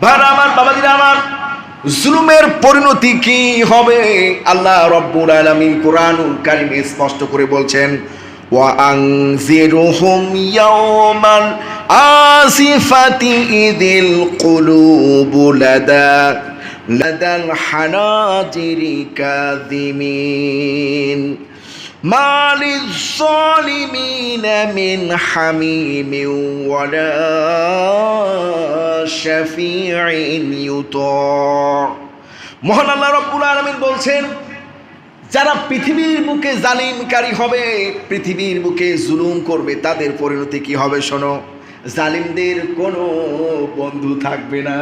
ভাইরা আমার, বাবাজিরা আমার, জুলুমের পরিণতি কি হবে আল্লাহ রব্বুল আলামিন কোরআনুল কারীমে স্পষ্ট করে বলছেন, ওয়া আনজিরহুম ইয়াওমাল আসিফাতি ইদিল কুলুবু লাদাল হানাজিরি কাযিমিন মালিজ জালিমিনা মিন হামিমিন ওয়ালা শাফিঈন ইউতা। মহান আল্লাহ রব্বুল আলামিন বলছেন, যারা পৃথিবীর বুকে জালিমকারী হবে, পৃথিবীর বুকে জুলুম করবে, তাদের পরিণতি কি হবে শোনো। জালিমদের কোনো বন্ধু থাকবে না।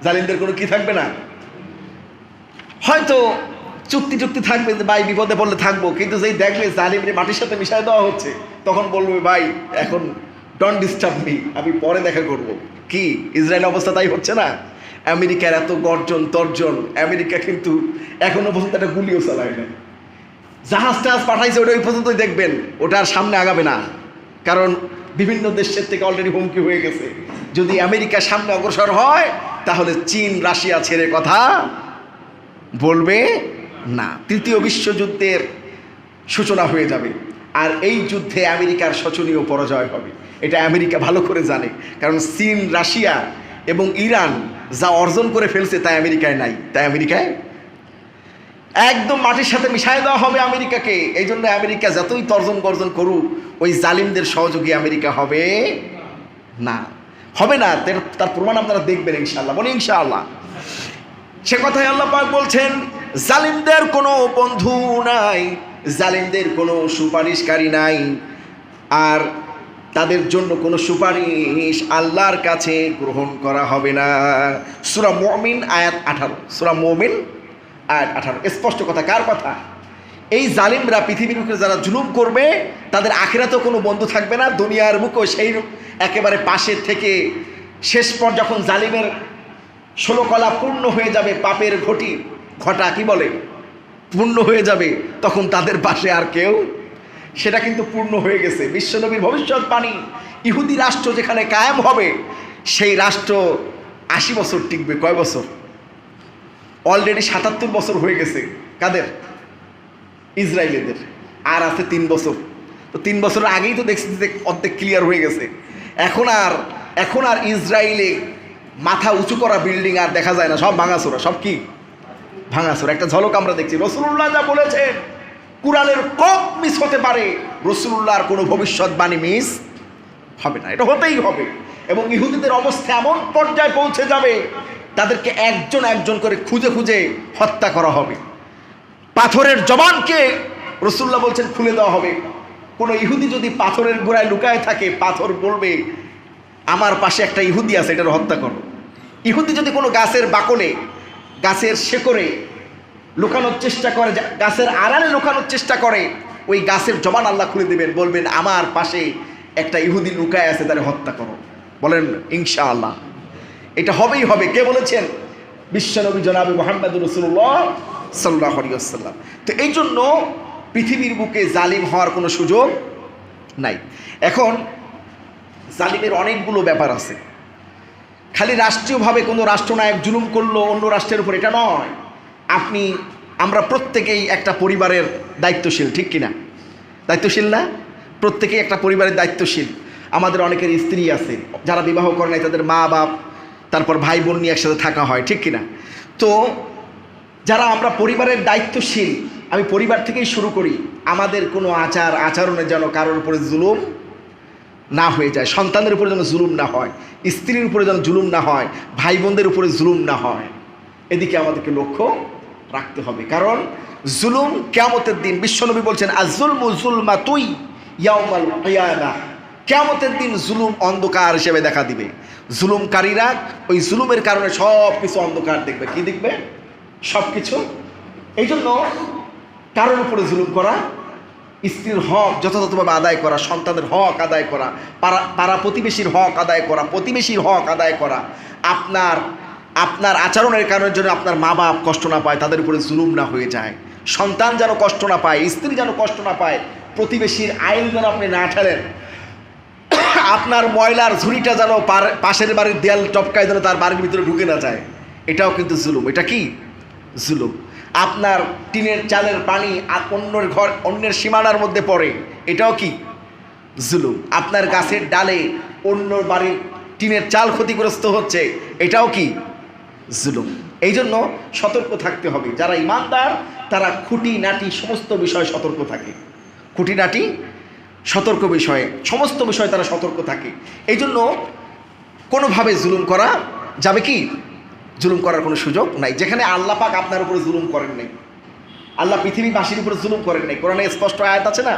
জালিমদের কোনো কি থাকবে না? হয়তো চুক্তি থাকবে যে ভাই বিপদে পড়লে থাকবো, কিন্তু যেই দেখবে জালিমরে মাটির সাথে মিশায় দেওয়া হচ্ছে, তখন বলবে ভাই এখন ডোন্ট ডিস্টার্ব মি, আমি পরে দেখা করব। কি ইসরায়েল অবস্থা তাই হচ্ছে না? আমেরিকার এত গর্জন তর্জন, আমেরিকা কিন্তু এখনো পর্যন্ত একটা গুলিও চালায় না। জাহাজ টাহাজ পাঠাইছে, ওটা ওই পর্যন্তই দেখবেন, ওটা আর সামনে আগাবে না। কারণ বিভিন্ন দেশের থেকে অলরেডি হুমকি হয়ে গেছে, যদি আমেরিকা সামনে অগ্রসর হয় তাহলে চীন রাশিয়া ছেড়ে কথা বলবে না। তৃতীয় বিশ্বযুদ্ধের সূচনা হয়ে যাবে, আর এই যুদ্ধে আমেরিকার শোচনীয় পরাজয় হবে। এটা আমেরিকা ভালো করে জানে, কারণ চীন রাশিয়া এবং ইরান যা অর্জন করে ফেলছে তাই আমেরিকায় নাই। তাই আমেরিকায় একদম মাটির সাথে মিশাই দেওয়া হবে আমেরিকাকে। এই জন্য আমেরিকা যতই তর্জন গর্জন করুক, ওই জালিমদের সহযোগী আমেরিকা হবে না, হবে না। তার প্রমাণ আপনারা দেখবেন ইনশাআল্লাহ। বলি ইনশাআল্লাহ। সে কথাই আল্লাহ পাক বলছেন, জালিমদের কোনো বন্ধু নাই, জালিমদের কোনো সুপারিশকারী নাই, আর তাদের জন্য কোনো সুপারিশ আল্লাহর কাছে গ্রহণ করা হবে না। সূরা মুমিন আয়াত 18। সূরা মুমিন আয়াত 18 স্পষ্ট কথা। কার কথা? এই জালিমরা পৃথিবীর উপরে যারা জুলুম করবে, তাদের আখিরাতেও কোনো বন্ধু থাকবে না, দুনিয়ার মুখেও সেই একেবারে পাশে থেকে শেষ পর যখন জালিমের 16 কলা পূর্ণ হয়ে যাবে, পাপের ঘটা কি বলে পূর্ণ হয়ে যাবে, তখন তাদের পাশে আর কেউ, সেটা কিন্তু পূর্ণ হয়ে গেছে। বিশ্বনবীর ভবিষ্যৎবাণী, ইহুদি রাষ্ট্র যেখানে কায়েম হবে, সেই রাষ্ট্র 80 বছর টিকবে। কয় বছর? অলরেডি 77 বছর হয়ে গেছে। কাদের? ইসরায়েলিদের। আর আছে 3 বছর। তো 3 বছরের আগেই তো দেখছি যে অর্ধেক ক্লিয়ার হয়ে গেছে। এখন আর ইসরায়েলে মাথা উঁচু করা বিল্ডিং আর দেখা যায় না, সব ভাঙাচোরা। সব কি ভাঙাচোরা? একটা ঝলক আমরা দেখছি। রাসূলুল্লাহ যা বলেছেন, কুরআনের কপ মিস হতে পারে, রাসূলুল্লাহর কোনো ভবিষ্যৎবাণী মিস হবে না। এটা হতেই হবে। এবং ইহুদিদের অবস্থা এমন পর্যায়ে পৌঁছে যাবে, তাদেরকে একজন একজন করে খুঁজে খুঁজে হত্যা করা হবে। পাথরের জবানকে রাসূলুল্লাহ বলছেন খুলে দেওয়া হবে। কোনো ইহুদি যদি পাথরের গোড়ায় লুকায় থাকে, পাথর বলবে আমার পাশে একটা ইহুদি আছে, এটার হত্যা করো। ইহুদি যদি কোনো গাছের বাকলে, গাছের শেকড়ে লুকানোর চেষ্টা করে, গাছের আড়ালে লুকানোর চেষ্টা করে, ওই গাছের জবান আল্লাহ খুলে দেবেন, বলবেন আমার পাশে একটা ইহুদি লুকায় আছে, তারে হত্যা করো। বলেন ইনশাআল্লাহ। এটা হবেই হবে। কে বলেছেন? বিশ্বনবী জনাবে মুহাম্মদুর রাসূলুল্লাহ সাল্লাল্লাহু আলাইহি ওয়াসাল্লাম। তো এই জন্য পৃথিবীর বুকে জালিম হওয়ার কোনো সুযোগ নাই। এখন জালিমের অনেকগুলো ব্যাপার আছে। খালি রাষ্ট্রীয়ভাবে কোনো রাষ্ট্রনায়ক জুলুম করলো অন্য রাষ্ট্রের উপর, এটা নয়। আমরা প্রত্যেকেই একটা পরিবারের দায়িত্বশীল, ঠিক কিনা? দায়িত্বশীল না? প্রত্যেকেই একটা পরিবারের দায়িত্বশীল। আমাদের অনেকের স্ত্রী আছে, যারা বিবাহ করে নাই, তাদের মা বাপ, তারপর ভাই বোন নিয়ে একসাথে থাকা হয়, ঠিক কিনা? তো যারা আমরা পরিবারের দায়িত্বশীল, আমি পরিবার থেকেই শুরু করি। আমাদের কোনো আচরণে যেন কারোর উপরে জুলুম না হয়ে যায়, সন্তানের উপরে যেন জুলুম না হয়, স্ত্রীর উপরে যেন জুলুম না হয়, ভাই বোনদের উপরে জুলুম না হয়, এদিকে আমাদেরকে লক্ষ্য রাখতে হবে। কারণ জুলুম কিয়ামতের দিন, বিশ্বনবী বলছেন আয-যুলমু যুলমাতুই ইয়াউমাল কিয়ামাহ, কিয়ামতের দিন জুলুম অন্ধকার হিসেবে দেখা দিবে। জুলুমকারীরা ওই জুলুমের কারণে সব কিছু অন্ধকার দেখবে। কি দেখবে? সব কিছু। এই জন্য কারোর উপরে জুলুম করা, স্ত্রীর হক যথাযথভাবে আদায় করা, সন্তানের হক আদায় করা, পাড়া প্রতিবেশীর হক আদায় করা, প্রতিবেশীর হক আদায় করা, আপনার আচরণের কারণের জন্য আপনার মা বাপ কষ্ট না পায়, তাদের উপরে জুলুম না হয়ে যায়, সন্তান যেন কষ্ট না পায়, স্ত্রী যেন কষ্ট না পায়, প্রতিবেশীর আইন যেন আপনি না ঠেলেন, আপনার ময়লার ঝুড়িটা যেন পাশের বাড়ির দেয়াল টপকায় যেন তার বাড়ির ভিতরে ঢুকে না যায়, এটাও কিন্তু জুলুম। এটা কি জুলুম? আপনার টিনের চালের পানি অন্যের ঘর অন্যের সীমানার মধ্যে পড়ে, এটাও কি জুলুম। আপনার গাছের ডালে অন্য বাড়ির টিনের চাল ক্ষতিগ্রস্ত হচ্ছে, এটাও কি জুলুম। এই জন্য সতর্ক থাকতে হবে। যারা ইমানদার তারা খুঁটিনাটি সমস্ত বিষয়ে সতর্ক থাকে, খুঁটিনাটি সতর্ক বিষয়ে সমস্ত বিষয়ে তারা সতর্ক থাকে। এই জন্য কোনোভাবে জুলুম করা যাবে কি, জুলুম করার কোনো সুযোগ নাই। যেখানে আল্লাহ পাক আপনার উপরে জুলুম করেন নাই, আল্লাহ পৃথিবীবাসীর উপরে জুলুম করেন নাই। কোরআনে স্পষ্ট আয়াত আছে না,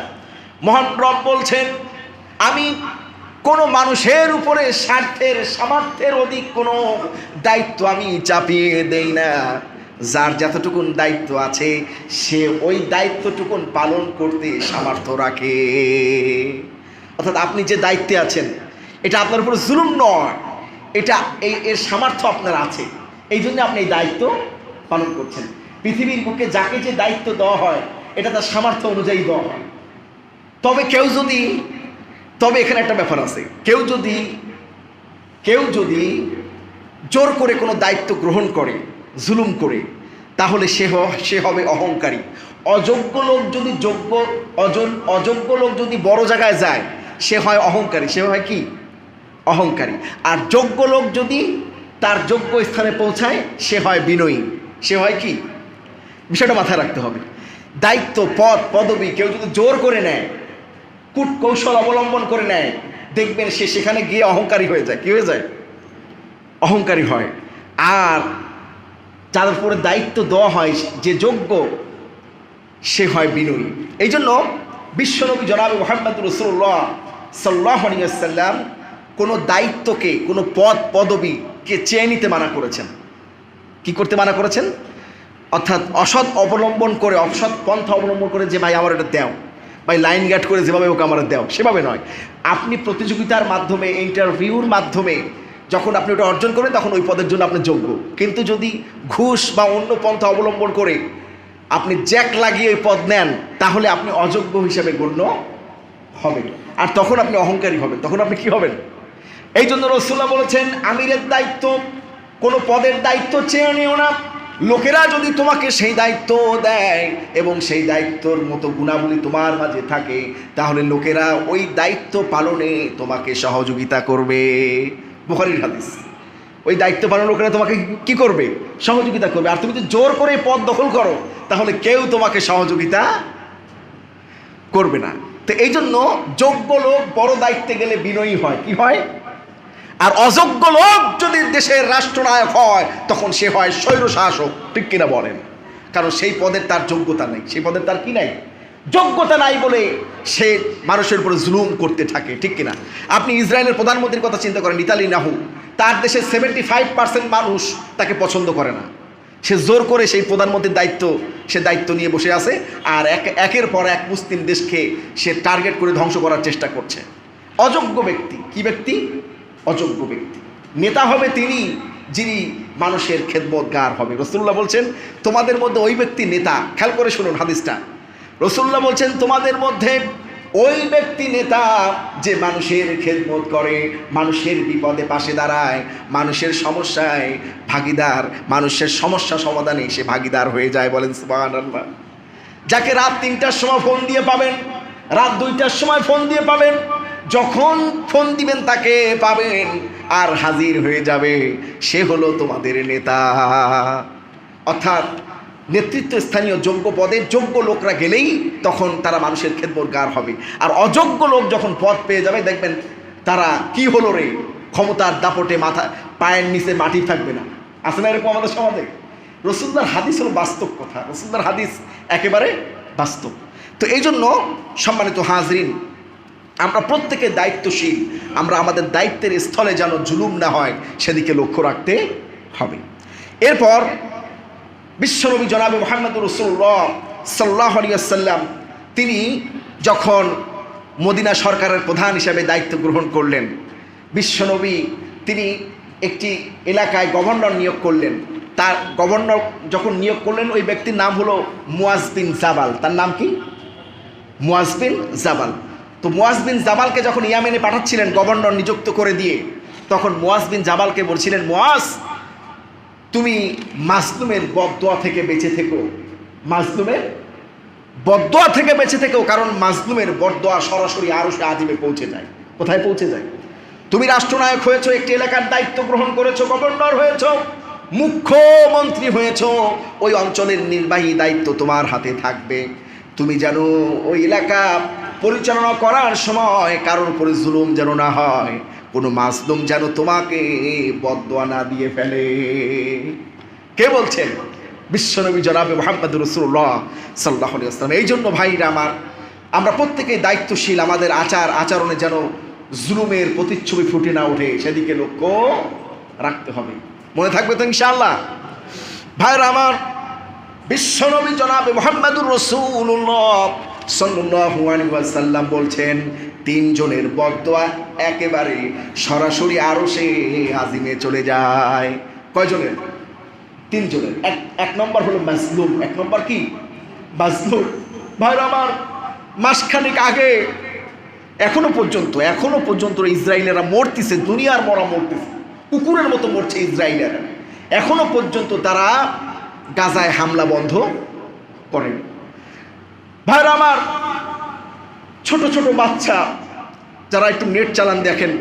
মহান রব বলছেন, আমি কোনো মানুষের উপরে স্বার্থের সামর্থ্যের অধিক কোনো দায়িত্ব আমি চাপিয়ে দেই না। যার যতটুকুন দায়িত্ব আছে সে ওই দায়িত্বটুকুন পালন করতে সামর্থ্য রাখে। অর্থাৎ আপনি যে দায়িত্বে আছেন এটা আপনার উপর জুলুম নয়, এটা এর সামর্থ্য আপনার আছে, এই জন্য আপনি এই দায়িত্ব পালন করছেন। পৃথিবীর বুকে যাকে যে দায়িত্ব দেওয়া হয় এটা তার সামর্থ্য অনুযায়ী দেওয়া হয়। তবে এখানে একটা ব্যাপার আছে, কেউ যদি জোর করে কোনো দায়িত্ব গ্রহণ করে, জুলুম করে, তাহলে সে হবে অহংকারী। অযোগ্য লোক যদি বড় জায়গায় যায় সে হয় অহংকারী, সে হয় কি অহংকারী। আর যোগ্য লোক যদি তার যোগ্য স্থানে পৌঁছায় সে হয় বিনয়ী, সে হয় কি, বিষয়টা মাথায় রাখতে হবে। দায়িত্ব পদ পদবি কেউ যদি জোর করে নেয়, কূট কৌশল অবলম্বন করে নেয়, দেখবেন সে সেখানে গিয়ে অহংকারী হয়ে যায়। কি হয়ে যায়? অহংকারী হয়। আর যার উপরে দায়িত্ব দেওয়া হয় যে যোগ্য সে হয় বিনয়ী। এই জন্য বিশ্বনবী জনাবে মুহাম্মদ রাসূলুল্লাহ সাল্লাল্লাহু আলাইহি ওয়াসাল্লাম কোনো দায়িত্বকে, কোনো পদ পদবিকে চেয়ে নিতে মানা করেছেন। কি করতে মানা করেছেন? অর্থাৎ অসৎ পন্থা অবলম্বন করে যে ভাই আমার এটা দেও, ভাই লাইন গার্ড করে যেভাবে ওকে আমার দেও, সেভাবে নয়। আপনি প্রতিযোগিতার মাধ্যমে, ইন্টারভিউর মাধ্যমে যখন আপনি ওটা অর্জন করেন তখন ওই পদের জন্য আপনি যোগ্য। কিন্তু যদি ঘুষ বা অন্য পন্থা অবলম্বন করে আপনি জ্যাক লাগিয়ে ওই পদ নেন তাহলে আপনি অযোগ্য হিসেবে গণ্য হবেন, আর তখন আপনি অহংকারী হবেন, তখন আপনি কি হবেন? এই জন্য রাসূলুল্লাহ বলেছেন, আমিরের দায়িত্ব, কোনো পদের দায়িত্ব চেয়ে নিও না। লোকেরা যদি তোমাকে সেই দায়িত্ব দেয় এবং সেই দায়িত্বর মতো গুণাবলী তোমার মাঝে থাকে তাহলে লোকেরা ওই দায়িত্ব পালনে তোমাকে সহযোগিতা করবে। বুখারীর হাদিস। ওই দায়িত্ব পালন লোকেরা তোমাকে কি করবে? সহযোগিতা করবে। আর তুমি যদি জোর করে পদ দখল করো তাহলে কেউ তোমাকে সহযোগিতা করবে না। তো এই জন্য যোগ্য লোক বড় দায়িত্বে গেলে বিনয়ী হয়। কি হয়? আর অযোগ্য লোক যদি দেশের রাষ্ট্রনায়ক হয় তখন সে হয় স্বৈর শাসক। ঠিক কিনা বলেন? কারণ সেই পদের তার যোগ্যতা নেই, সেই পদের তার কি নাই? যোগ্যতা নাই বলে সে মানুষের উপরে জুলুম করতে থাকে। ঠিক কিনা? আপনি ইসরায়েলের প্রধানমন্ত্রীর কথা চিন্তা করেন, নেতানিয়াহু। তার দেশের 75% মানুষ তাকে পছন্দ করে না। সে জোর করে সেই প্রধানমন্ত্রীর দায়িত্ব নিয়ে বসে আছে, আর একের পর এক মুসলিম দেশকে সে টার্গেট করে ধ্বংস করার চেষ্টা করছে। অযোগ্য ব্যক্তি। কি ব্যক্তি? অযোগ্য ব্যক্তি। নেতা হবে তিনি যিনি মানুষের খেদমতগার হবে। রাসূলুল্লাহ বলছেন তোমাদের মধ্যে ওই ব্যক্তি নেতা। খেয়াল করে শুনুন হাদিসটা। রাসূলুল্লাহ বলছেন তোমাদের মধ্যে ওই ব্যক্তি নেতা যে মানুষের খেদমত করে, মানুষের বিপদে পাশে দাঁড়ায়, মানুষের সমস্যায় ভাগীদার, মানুষের সমস্যা সমাধানে সে ভাগীদার হয়ে যায়। বলেন সুবহানাল্লাহ। যাকে রাত 3টার সময় ফোন দিয়ে পাবেন, রাত 2টার সময় ফোন দিয়ে পাবেন, যখন ফোন দিবেন তাকে পাবেন আর হাজির হয়ে যাবে, সে হলো তোমাদের নেতা। অর্থাৎ নেতৃত্ব স্থানীয় যোগ্য পদে যোগ্য লোকরা গেলেই তখন তারা মানুষের খেদমতগার হবে। আর অযোগ্য লোক যখন পদ পেয়ে যাবে দেখবেন তারা কি হলো রে, ক্ষমতার দাপটে মাথা পায়ের নিচে মাটি থাকবে না। আছে না এরকম আমাদের সমাজে? রাসূলুল্লাহর হাদিস হলো বাস্তব কথা, রাসূলুল্লাহর হাদিস একেবারে বাস্তব। তো এই জন্য সম্মানিত হাজরিন, আমরা প্রত্যেকে দায়িত্বশীল। আমরা আমাদের দায়িত্বের স্থলে যেন জুলুম না হয় সেদিকে লক্ষ্য রাখতে হবে। এরপর বিশ্বনবী জনাবে মুহাম্মদ রাসূলুল্লাহ সাল্লাল্লাহু আলাইহি ওয়াসাল্লাম তিনি যখন মদিনা সরকারের প্রধান হিসেবে দায়িত্ব গ্রহণ করলেন, বিশ্বনবী তিনি একটি এলাকায় গভর্নর নিয়োগ করলেন। তার গভর্নর যখন নিয়োগ করলেন ওই ব্যক্তির নাম হলো মুয়াজ বিন জাবাল। তার নাম কি? মুয়াজ বিন জাবাল। তো মুয়াজ বিন জাবালকে যখন ইয়ামেনে পাঠাচ্ছিলেন গভর্নর নিযুক্ত করে দিয়ে, তখন মুয়াজ বিন জাবালকে বলছিলেন, মুয়াজ তুমি মাজলুমের বদদোয়া থেকে বেঁচে থেকো, মাজলুমের বদদোয়া থেকে বেঁচে থেকো, কারণ মাজলুমের বদদোয়া সরাসরি আরশে আজিমে পৌঁছে যায়। কোথায় পৌঁছে যায়? তুমি রাষ্ট্রনায়ক হয়েছো, একটি এলাকার দায়িত্ব গ্রহণ করেছো, গভর্নর হয়েছো, মুখ্যমন্ত্রী হয়েছো, ওই অঞ্চলের নির্বাহী দায়িত্ব তোমার হাতে থাকবে। তুমি যেন ওই এলাকা পরিচালনা করার সময় কারোর উপরে জুলুম যেন না হয়, কোনো মাজলুম যেন তোমাকে বদদোয়া না দিয়ে ফেলে। কে বলছেন? বিশ্বনবী জনাবে মুহাম্মদুর রাসূলুল্লাহ সাল্লাল্লাহু আলাইহি ওয়াসাল্লাম। এই জন্য ভাইরা আমার, আমরা প্রত্যেকেই দায়িত্বশীল, আমাদের আচরণে যেন জুলুমের প্রতিচ্ছবি ফুটে না ওঠে, সেদিকে লক্ষ্য রাখতে হবে। মনে থাকবে তো ইনশাআল্লাহ? ভাইরা আমার, বিশ্বনবী জনাবে মুহাম্মদুর রাসূলুল্লাহ সাল্লাল্লাহু আলাইহি ওয়াসাল্লাম বলছেন, তিনজনের বদদোয়া একেবারে সরাসরি আরশে আজিমে চলে যায়। কয়জনের? তিনজনের। এক নম্বর হলো মাজলুম। এক নম্বর কি? মাজলুম। ভাইরা আমার, মাসখানেক আগে এখনো পর্যন্ত ইসরায়েলেরা মরতেছে, দুনিয়ার মরা মরতেছে, কুকুরের মতো মরছে ইসরায়েলেরা। এখনো পর্যন্ত তারা গাজায় হামলা বন্ধ করেনি। ভাইরা আমার, ছোট ছোট বাচ্চা যারা একটু নেট চালান, দেখেন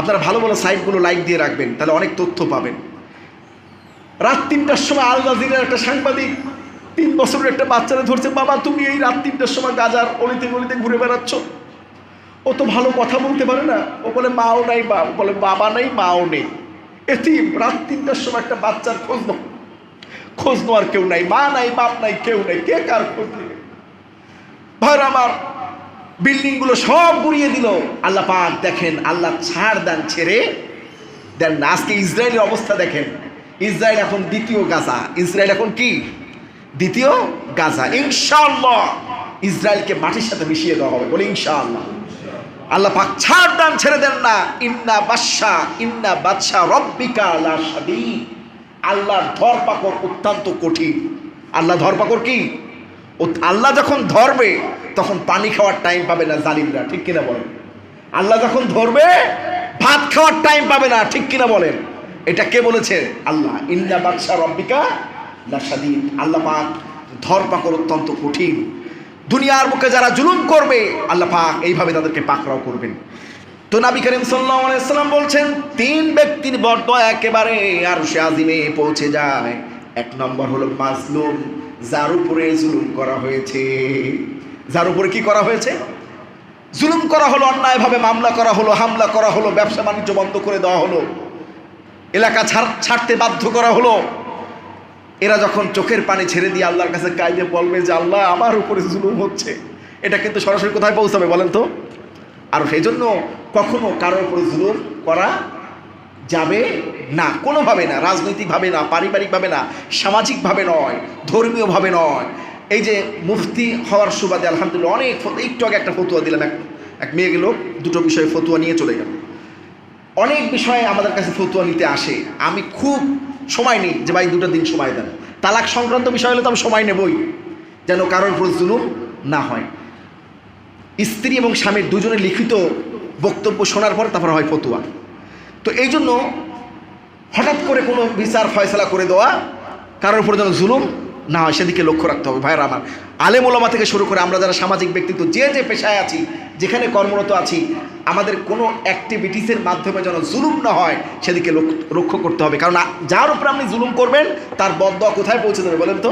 আপনারা ভালো ভালো সাইটগুলো লাইক দিয়ে রাখবেন, তাহলে অনেক তথ্য পাবেন। রাত 3টার সময় আল জাজিরার একটা সাংবাদিক 3 বছরের একটা বাচ্চারা ধরছে, বাবা তুমি এই রাত 3টার সময় গাজার অলিতে গলিতে ঘুরে বেড়াচ্ছ। ও তো ভালো কথা বলতে পারে না, ও বলে মাও নাই, বলে বাবা নেই, মাও নেই, এতিম। রাত 3টার সময় একটা বাচ্চার খোঁজ নেওয়ার কেউ নাই, মা নাই, বাপ নাই, কেউ নাই, কে কার খোঁজ নেবে? ভাইরা আমার, বিল্ডিং গুলো সব গুড়িয়ে দিল। আল্লাহ পাক দেখেন, আল্লাহ ছাড় দেন, ছেড়ে দেন না। আজকে ইসরায়েলের অবস্থা দেখেন, ইসরায়েল এখন দ্বিতীয় গাজা। ইসরায়েল এখন কি? দ্বিতীয় গাজা। ইনশাআল্লাহ ইসরায়েলকে মাটির সাথে মিশিয়ে দেওয়া হবে, বলে ইনশাআল্লাহ। আল্লাহ পাক ছাড় দেন, ছেড়ে দেন না। ইন্না বাদশা রব্বিকা লা শাদীদ। আল্লাহর ধরপাকড় অত্যন্ত কঠিন। আল্লাহ ধরপাকড় কি? আল্লাহ যখন ধরবে তখন পানি খাওয়ার টাইম পাবে না জালিমরা, ঠিক কিনা বলেন? আল্লাহ যখন ধরবে ভাত খাওয়ার টাইম পাবে না, ঠিক কিনা বলেন? এটা কে বলেছে? আল্লাহ। ইন্না বাদশা রব্বিকা লা শাদীদ। আল্লাহ পাক ধরপাকড় অত্যন্ত কঠিন। দুনিয়ার মুখে যারা জুলুম করবে, আল্লাহ পাক এইভাবে তাদেরকে পাকড়াও করবেন। তো নবী করিম সাল্লাল্লাহু আলাইহি ওয়াসাল্লাম বলছেন, 3 ব্যক্তির বদদোয়া একেবারে আরশে আজিমে পৌঁছে যায়। 1 নম্বর হলো মাজলুম, যার উপরে জুলুম করা হয়েছে। যার উপরে কি করা হয়েছে? জুলুম করা হলো, অন্যায়ভাবে মামলা করা হলো, হামলা করা হলো, ব্যবসা বাণিজ্য বন্ধ করে দেওয়া হলো, এলাকা ছাড়তে বাধ্য করা হলো। এরা যখন চোখের পানি ছেড়ে দিয়ে আল্লাহর কাছে কাঁদে বলবে যে আল্লাহ আমার উপরে জুলুম হচ্ছে, এটা কিন্তু সরাসরি কোথায় পৌঁছাবে বলেন তো? আর সেই জন্য কখনো কারোর উপরে জুলুম করা যাবে না, কোনোভাবে না। রাজনৈতিকভাবে না, পারিবারিকভাবে না, সামাজিকভাবে নয়, ধর্মীয়ভাবে নয়। এই যে মুফতি হওয়ার সুবাদে আলহামদুলিল্লাহ অনেক একটু আগে একটা ফতুয়া দিলাম, এক মেয়ে গেল, 2টো বিষয়ে ফতুয়া নিয়ে চলে গেল। অনেক বিষয়ে আমাদের কাছে ফতুয়া নিতে আসে, আমি খুব সময় নিই যে ভাই 2টা দিন সময় দেন। তালাক সংক্রান্ত বিষয় হলে তো আমি সময় নেবই, যেন কারোর উপর জুলুম না হয়। স্ত্রী এবং স্বামীর দুজনের লিখিত বক্তব্য শোনার পর তারপর হয় ফতুয়া। তো এই জন্য হঠাৎ করে কোনো বিচার ফয়সালা করে দেওয়া, কারোর উপর যেন জুলুম না হয় সেদিকে লক্ষ্য রাখতে হবে। ভাইরা আমার, আলেম ওলামা থেকে শুরু করে আমরা যারা সামাজিক ব্যক্তিত্ব, যে পেশায় আছি, যেখানে কর্মরত আছি, আমাদের কোনো অ্যাক্টিভিটিসের মাধ্যমে যেন জুলুম না হয় সেদিকে লক্ষ্য করতে হবে। কারণ যার উপর আপনি জুলুম করবেন তার বদদোয়া কোথায় পৌঁছে দেবে বলেন তো?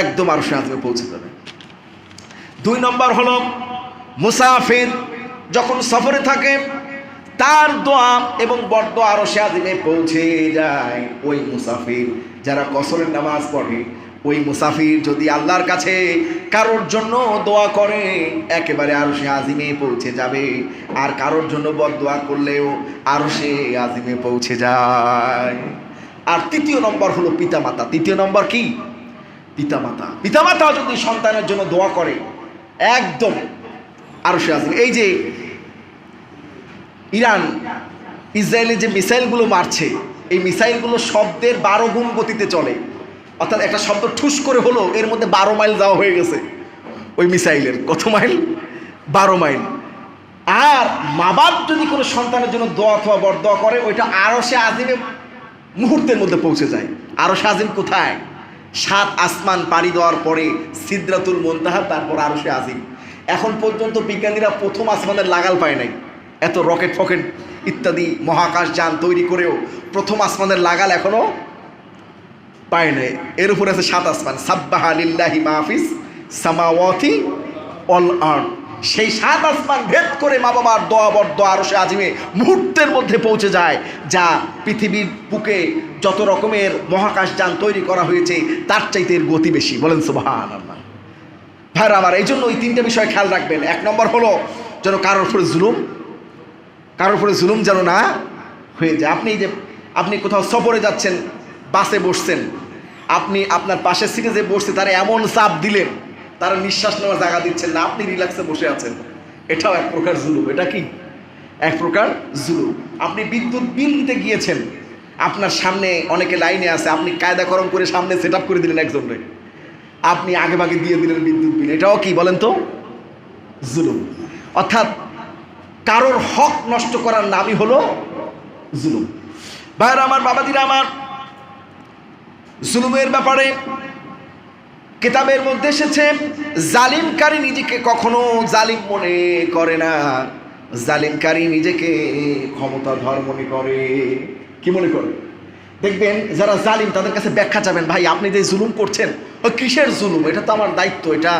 একদম আরশে আজিমে পৌঁছে দেবে। 2 নম্বর হলো মুসাফির যখন সফরে থাকে, তার দোয়া এবং বদদোয়া আরশে আজিমে পৌঁছে যায়। ওই মুসাফির যারা কসরের নামাজ পড়ে, ওই মুসাফির যদি আল্লাহর কাছে কারোর জন্য দোয়া করে, একেবারে আরশে আজিমে পৌঁছে যাবে। আর কারোর জন্য বদদোয়া করলেও আরশে আজিমে পৌঁছে যায়। আর 3 নম্বর হলো পিতামাতা। 3 নম্বর কি? পিতামাতা। পিতামাতা যদি সন্তানের জন্য দোয়া করে, একদম আরশে আজিমে। এই যে ইরান ইসরায়েলের যে মিসাইলগুলো মারছে, এই মিসাইলগুলো শব্দের 12 গুণ গতিতে চলে। অর্থাৎ একটা শব্দ ঠুস করে হলো, এর মধ্যে 12 মাইল যাওয়া হয়ে গেছে ওই মিসাইলের। কত মাইল? 12 মাইল। আর মা বাপ যদি কোনো সন্তানের জন্য দোয়া অথবা বরদোয়া করে, ওইটা আরশে আজিমে মুহূর্তের মধ্যে পৌঁছে যায়। আরশে আজিম কোথায়? 7 আসমান পাড়ি দেওয়ার পরে সিদরাতুল মুনতাহা, তারপর আরশে আজিম। এখন পর্যন্ত বিজ্ঞানীরা প্রথম আসমানের লাগাল পায় নাই। এত রকেট ফকেট ইত্যাদি মহাকাশ যান তৈরি করেও প্রথম আসমানের লাগাল এখনো পায় নাই। এর উপরে আছে 7 আসমান। সাব্বাহা লিল্লাহি মাহফিস সামাওয়াতি অল আরদ। সেই 7 আসমান ভেদ করে মা বাবার দোয়া বরদোয়া আরশে আজিমে মুহূর্তের মধ্যে পৌঁছে যায়, যা পৃথিবীর বুকে যত রকমের মহাকাশ যান তৈরি করা হয়েছে তার চাইতে এর গতি বেশি। বলেন সুবহানাল্লাহ। ভাইরা আমার, এই জন্য ওই 3টে বিষয় খেয়াল রাখবেন। 1 নম্বর হলো যেন কারোর উপরে জুলুম যেন না হয়ে যায়। আপনি কোথাও সফরে যাচ্ছেন, বাসে বসছেন, আপনি আপনার পাশের সিটে যে বসছে তারা এমন চাপ দিলেন, তারা নিঃশ্বাস নেওয়ার জায়গা দিচ্ছেন না, আপনি রিল্যাক্সে বসে আছেন, এটাও এক প্রকার জুলুম। এটা কি? এক প্রকার জুলুম। আপনি বিদ্যুৎ বিল দিতে গিয়েছেন, আপনার সামনে অনেকে লাইনে আছে, আপনি কায়দাকরম করে সামনে সেট আপ করে দিলেন একজনকে, আপনি আগে ভাগে দিয়ে দিলেন বিদ্যুৎ বিল। এটাও কি বলেন তো? জুলুম। অর্থাৎ কারোর হক নষ্ট করার নামই হলো জুলুম। ভাইরা আমার, বাবাদিরা আমার, জুলুমের ব্যাপারে কিতাবের মধ্যে এসেছে, জালিমকারী নিজেকে কখনো জালিম মনে করে না, জালিমকারী নিজেকে ক্ষমতাধর মনে করে। কি মনে করে? দেখবেন যারা জালিম তাদের কাছে ব্যাখ্যা চাবেন, ভাই আপনি যে জুলুম করছেন, ওই কিসের জুলুম? এটা তো আমার দায়িত্ব, এটা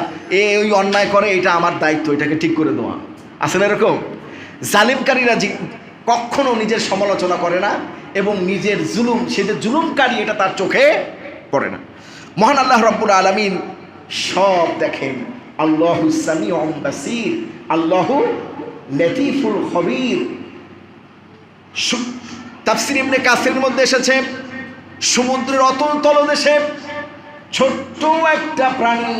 ওই অন্যায় করে, এটা আমার দায়িত্ব, এটাকে ঠিক করে দেওয়া। আছে না এরকম? জালিমকারীরা কখনো নিজের সমালোচনা করে না এবং নিজের জুলুম, সে যে জুলুমকারী এটা তার চোখে পড়ে না। মহান আল্লাহ রাব্বুল আলামিন সব দেখেন। আল্লাহু সামিউন বাসীর, আল্লাহু লতীফুল খবীর। তাফসীর ইবনে কাসিরের মধ্যে এসেছে, সমুদ্রের অতল তলদেশে ছোট্ট একটা প্রাণী,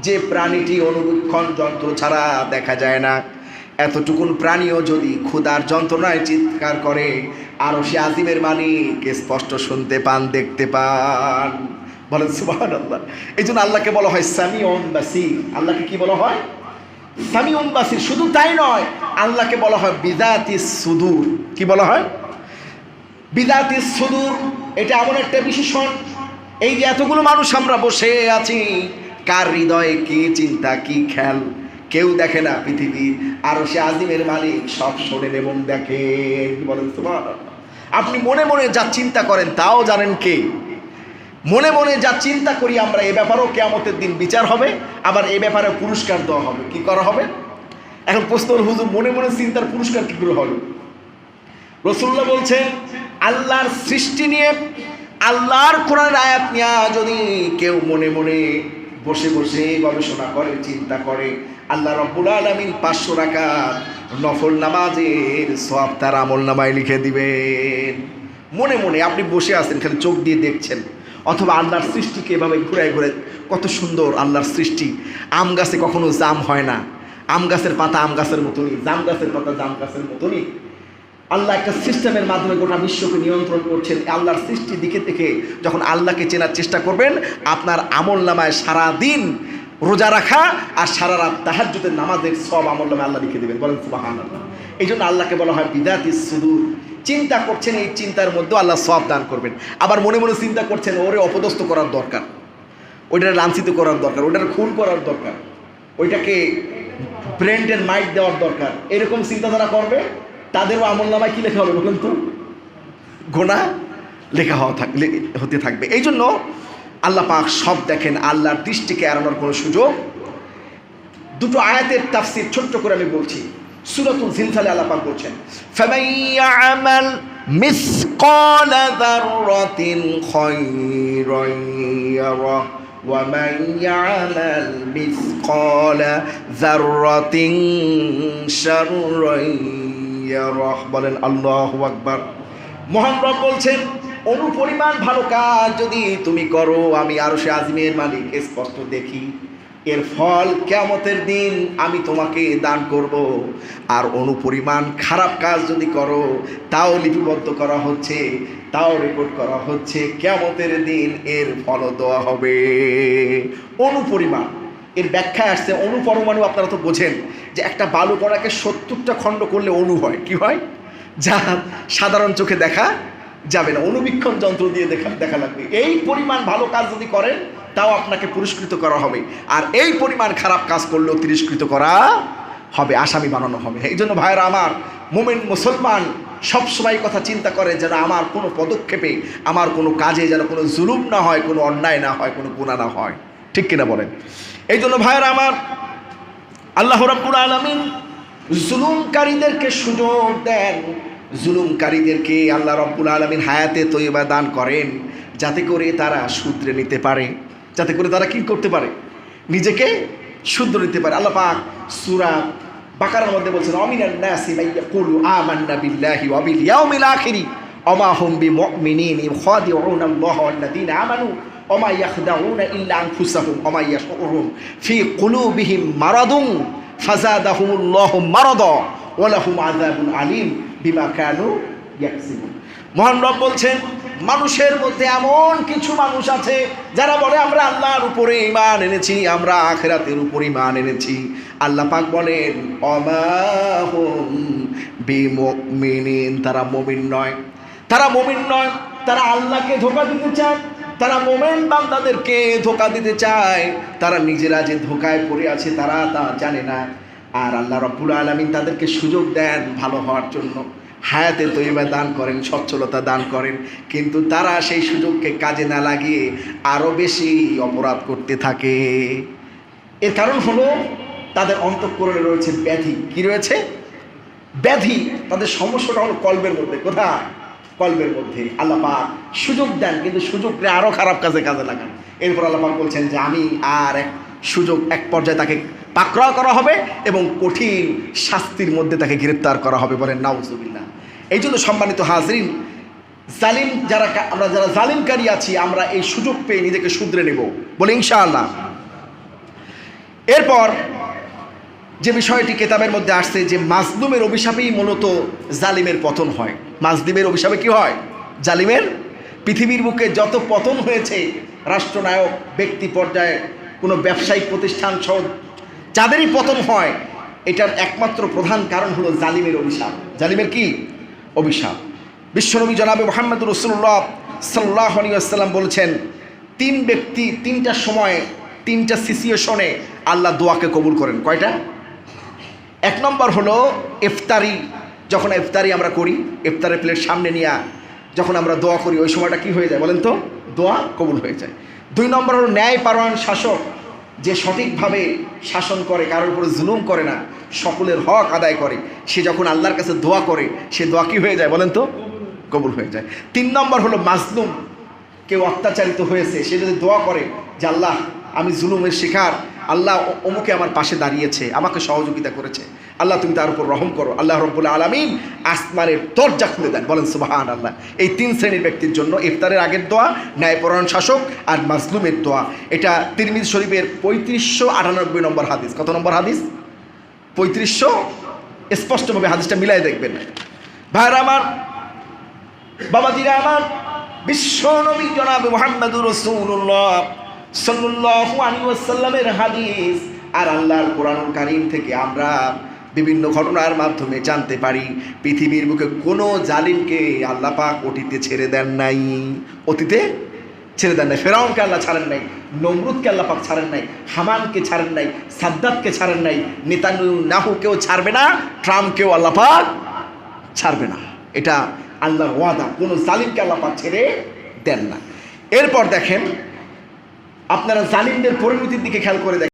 যে প্রাণীটি অনুবীক্ষণ যন্ত্র ছাড়া দেখা যায় না, এতটুকুন প্রাণীও যদি ক্ষুধার যন্ত্রণায় চিৎকার করে, আরশে আজিমের মালিক স্পষ্ট শুনতে পান, দেখতে পান। বলেন সুবহানাল্লাহ। এই জন্য আল্লাহকে বলা হয় সামিউন বাসীর। আল্লাহকে কি বলা হয়? সামিউন বাসীর। শুধু তাই নয়, আল্লাহকে বলা হয় বিযাতিস সুদূর। কি বলা হয়? বিযাতিস সুদূর। এটা এমন একটা বিশেষণ, এই যে এতগুলো মানুষ আমরা বসে আছি, কার হৃদয়ে কি চিন্তা, কি খেয়াল কেউ দেখে না। পৃথিবীর আরশে আজিমের মালিক সব শোনেন এবং দেখেন। বলেন সুবহানাল্লাহ। আপনি মনে মনে যা চিন্তা করেন তাও জানেন কে? মনে মনে যা চিন্তা করি আমরা, এ ব্যাপারেও কিয়ামতের দিন বিচার হবে, আবার এ ব্যাপারে পুরস্কার দেওয়া হবে। কি করা হবে? এখন প্রশ্ন হল, হুজুর মনে মনে চিন্তার পুরস্কার কি করে হবে? রাসূলুল্লাহ বলছেন, আল্লাহর সৃষ্টি নিয়ে, আল্লাহর কোরআনের আয়াত নিয়ে যদি কেউ মনে মনে বসে বসে গবেষণা করে, চিন্তা করে, আল্লাহ রাব্বুল আলামিন 500 রাকাত নফল নামাজের সওয়াব তার আমলনামায় লিখে দিবেন। মনে মনে আপনি বসে আছেন, খালি চোখ দিয়ে দেখছেন, অথবা আল্লাহর সৃষ্টিকে এভাবে ঘুরায় ঘুরে, কত সুন্দর আল্লাহর সৃষ্টি। আম গাছে কখনো জাম হয় না, আম গাছের পাতা আম গাছের মতনই, জাম গাছের পাতা জাম গাছের মতনই। আল্লাহ একটা সিস্টেমের মাধ্যমে গোটা বিশ্বকে নিয়ন্ত্রণ করছেন। আল্লাহর সৃষ্টি দিকে দেখে যখন আল্লাহকে চেনার চেষ্টা করবেন, আপনার আমলনামায় সারাদিন রোজা রাখা আর সারা রাত তাহাজ্জুদের নামাজের সব আমলনামায় আল্লাহ লিখে দেবেন। বলেন সুবহানাল্লাহ। এই জন্য আল্লাহকে বলা হয় বিযাতিস সুদূর। চিন্তা করছেন, এই চিন্তার মধ্যে আল্লাহ সওয়াব দান করবেন। আবার মনে মনে চিন্তা করছেন, ওরে অপদস্থ করার দরকার, ওইটাকে লাঞ্ছিত করার দরকার, ওইটাকে খুন করার দরকার, ওইটাকে ব্রেন এন্ড মাইন্ড দেওয়ার দরকার, এরকম চিন্তাধারা করবে, তাদেরও আমলনামায় কি লেখা হবে বলুন তো? গুনাহ লেখা হতে থাকবে। এই জন্য আল্লাহ পাক সব দেখেন, আল্লাহর দৃষ্টিকে এড়ানোর কোনো সুযোগ। দুটো আয়াতের তাফসীর ছোট্ট করে আমি বলছি। সূরাতুল জিলজালে আল্লাহ পাক বলছেন, ফামান ইয়ামাল মিসকালা যাররাতিন খায়রান ইয়ারা ওয়া মান ইয়ামাল মিসকালা যাররাতিন শাররান ইয়ারা। বলেন আল্লাহু আকবার। মহান রব বলছেন, অনুপরিমাণ ভালো কাজ যদি তুমি করো, আমি আরশে আজিমের মালিক স্পষ্ট দেখি, এর ফল কিয়ামতের দিন আমি তোমাকে দান করব। আর অনুপরিমাণ খারাপ কাজ যদি করো, তাও লিপিবদ্ধ করা হচ্ছে, তাও রেকর্ড করা হচ্ছে, কিয়ামতের দিন এর ফল দেওয়া হবে। অনুপরিমাণ, এর ব্যাখ্যায় আসছে অণু পরমাণু। আপনারা তো বোঝেন যে একটা বালু কণাকে 70টা খণ্ড করলে অণু হয়। কি হয়? যা সাধারণ চোখে দেখা যাবে না, অনুবীক্ষণ যন্ত্র দিয়ে দেখা লাগবে। এই পরিমাণ ভালো কাজ যদি করেন তাও আপনাকে পুরস্কৃত করা হবে, আর এই পরিমাণ খারাপ কাজ করলেও তিরস্কৃত করা হবে, আসামি বানানো হবে। এই জন্য ভাইয়েরা আমার, মুমিন মুসলমান সবসময় কথা চিন্তা করে যেন আমার কোনো পদক্ষেপে, আমার কোনো কাজে যেন কোনো জুলুম না হয়, কোনো অন্যায় না হয়, কোনো গুনাহ না হয়। ঠিক কিনা বলেন? এই জন্য ভাইয়েরা আমার, আল্লাহ রাব্বুল আলামিন জুলুমকারীদেরকে সুযোগ দেন, জুলুমকারীদেরকে আল্লাহ রাব্বুল আলামিন হায়াতে তৈয়বা দান করেন, যাতে করে তারা শুধরে নিতে পারে, যাতে করে তারা কি করতে পারে, নিজেকে শুধরে নিতে পারে। আল্লাহ পাক সূরা বাকারার মধ্যে বলছেন, আমিনান নাসি মান ইয়াকুলু আমান্না বিল্লাহি ওয়া বিল ইয়াউমিল আখিরি ওয়া মা হুম বিমুমিনিন ইখাদিউনা আল্লাহ ওয়াল্লাযীনা আমানু ওয়া মা ইয়াখদাউনা ইল্লা আনফুসাহুম ওয়া মা ইয়াশউরুন ফি কুলুবিহিম মারাদুন ফাযাদাহুমুল্লাহু মারাদা ওয়া লাহুম আযাবুন আলীম বিমা কানু ইয়াকসিবুন। মহান রব বলছেন, মানুষের মধ্যে এমন কিছু মানুষ আছে যারা বলে আমরা আল্লাহর উপরে ঈমান এনেছি, আমরা আখিরাতের উপরে ঈমান এনেছি। আল্লাহ পাক বলেন, ওমা হুম বিমুমিনিন, তারা মুমিন নয়, তারা মুমিন নয়, তারা আল্লাহকে ধোঁকা দিতে চায়, তারা মুমিন বান্দাদেরকে ধোঁকা দিতে চায়, তারা নিজেরা যে ধোঁকায় পড়ে আছে তারা তা জানে না। আর আল্লাহ রাব্বুল আলামিন তাদেরকে সুযোগ দেন ভালো হওয়ার জন্য, হায়াতে তৈয়বা দান করেন, সচ্ছলতা দান করেন, কিন্তু তারা সেই সুযোগকে কাজে না লাগিয়ে আরও বেশি অপরাধ করতে থাকে। এর কারণ হলো তাদের অন্তঃকরণে রয়েছে ব্যাধি। কি রয়েছে? ব্যাধি। তাদের সমস্যাটা হলো কলবের মধ্যে। কোথায়? কলবের মধ্যে। আল্লাহ পাক সুযোগ দেন, কিন্তু সুযোগকে আরও খারাপ কাজে লাগান। এরপর আল্লাহ পাক বলছেন যে আমি আর এক পর্যায়ে তাকে পাকড়াও করা হবে এবং কঠিন শাস্তির মধ্যে তাকে গ্রেপ্তার করা হবে। বলেন নাউজুবিল্লাহ। এই জন্য সম্মানিত হাজরিন, আমরা যারা জালিমকারী আছি, আমরা এই সুযোগ পেয়ে নিজেকে শুধরে নেব, বলে ইনশাআল্লাহ। এরপর যে বিষয়টি কিতাবের মধ্যে আসছে যে মাজলুমের অভিশাপেই মূলত জালিমের পতন হয়। মাজলুমের অভিশাপে কি হয়? জালিমের। পৃথিবীর বুকে যত পতন হয়েছে, রাষ্ট্রনায়ক, ব্যক্তি পর্যায়ে, কোনো ব্যবসায়িক প্রতিষ্ঠান সহ যাদেরই পতন হয়, এটার একমাত্র প্রধান কারণ হলো জালিমের অভিশাপ। জালিমের কি? অভিশাপ। বিশ্বনবী জনাবে মুহাম্মদুর রাসূলুল্লাহ সাল্লাল্লাহু আলাইহি ওয়াসাল্লাম বলেছেন, তিন ব্যক্তি তিনটা সময়ে, তিনটা সিচুয়েশনে আল্লাহ দোয়াকে কবুল করেন। কয়টা? এক নম্বর হলো ইফতারি। যখন ইফতারি আমরা করি, ইফতারের প্লেট সামনে নিয়ে যখন আমরা দোয়া করি, ওই সময়টা কি হয়ে যায় বলেন তো? দোয়া কবুল হয়ে যায়। দুই নম্বর হলো ন্যায়পরায়ণ শাসক, যে সঠিকভাবে শাসন করে, কারোর উপরে জুলুম করে না, সকলের হক আদায় করে, সে যখন আল্লাহর কাছে দোয়া করে, সে দোয়া কি হয়ে যায় বলেন তো? কবুল হয়ে যায়। তিন নম্বর হলো মাজলুম, কেউ অত্যাচারিত হয়েছে, সে যদি দোয়া করে যে আল্লাহ আমি জুলুমের শিকার, আল্লাহ অমুকে আমার পাশে দাঁড়িয়েছে, আমাকে সহযোগিতা করেছে, আল্লাহ তুমি তার উপর রহম করো, আল্লাহ রাব্বুল আলামিন আসমানের দরজা খুলে দেন। বলেন সুবহানাল্লাহ। এই তিন শ্রেণীর ব্যক্তির জন্য ইফতারের আগের দোয়া, ন্যায়পরায়ণ শাসক আর মাজলুমের দোয়া। এটা তিরমিজি শরীফের 3598 নম্বর হাদিস। কত নম্বর হাদিস? 3500। স্পষ্টভাবে হাদিসটা মিলাই দেখবেন। ভাইরা আমার, বাবাজিরা আমার, বিশ্ব নবী জনাবে মুহাম্মদুর রাসূলুল্লাহ সাল্লাল্লাহু আলাইহি ওয়াসাল্লামের হাদিস আর আল্লাহর কোরআনুল কারীম থেকে আমরা বিভিন্ন ঘটনার মাধ্যমে জানতে পারি, পৃথিবীর বুকে কোনো জালিমকে আল্লাহ পাক অতীতে ছেড়ে দেন নাই। অতীতে ছেড়ে দেন নাই। ফেরাউনকে আল্লাহ ছাড়েন নাই, নমরুদকে আল্লাহ পাক ছাড়েন নাই, হামানকে ছাড়েন নাই, সাদ্দাতকে ছাড়েন নাই, নেতানিয়াহুকেও ছাড়বে না, ট্রাম্পকেও আল্লাহ পাক ছাড়বে না। এটা আল্লাহর ওয়াদা। কোনো জালিমকে আল্লাহ পাক ছেড়ে দেন না। এরপর দেখেন, আপনারা জালিমদের পরিণতির দিকে খেয়াল করে দেখেন।